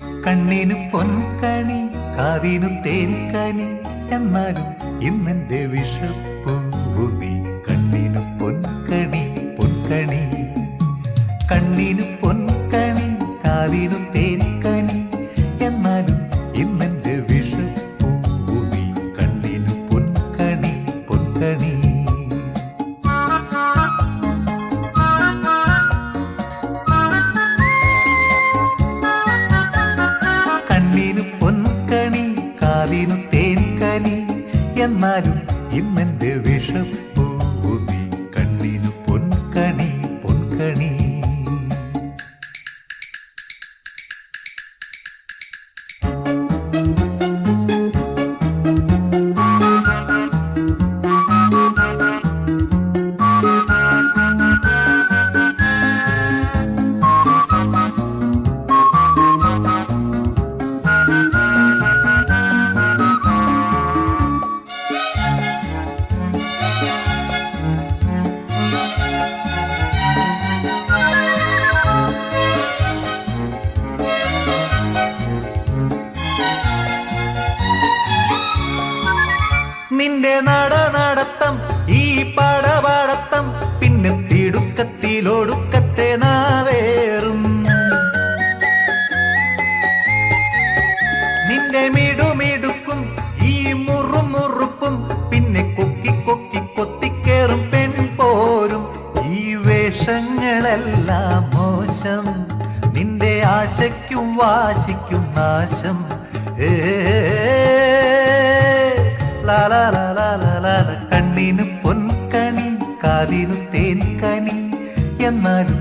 കണ്ണിന് പൊൻകണി കാതിനു തേൻകനി എന്നാലും ഇന്നെന്റെ വിഷപ്പൂ നീ. കണ്ണിന് പൊൻകണി പൊൻകണി, കണ്ണിന് പൊൻകണി കാതിനു തേൻകനി എന്നാലും ഇന്നെന്റെ വിഷപ്പൂ നീ. കണ്ണിന് പൊൻകണി പൊൻകണി. കണ്ണിന് പൊൻകണി കാതിനു തേൻകനി എന്നാലും ഇന്നെന്റെ വിഷപ്പൂ നീ. കണ്ണിനു പൊൻകണി പൊൻകണി. നിന്റെ നടനടത്തം ഈ പടപാടത്തം പിന്നെ തിടുക്കത്തിലൊടുക്കത്തെ നാവേറും. നിന്റെ മിടുമിടുക്കും ഈ മുറുമുറുപ്പും പിന്നെ കൊക്കി കൊക്കി കൊത്തിക്കേറും പെൺ പോരും. ഈ വേഷങ്ങളെല്ലാം മോശം, നിന്റെ ആശയ്ക്കും വാശിക്കും നാശം. കണ്ണിന് പൊൻകണി കാതിനു തേൻകനി എന്നാലും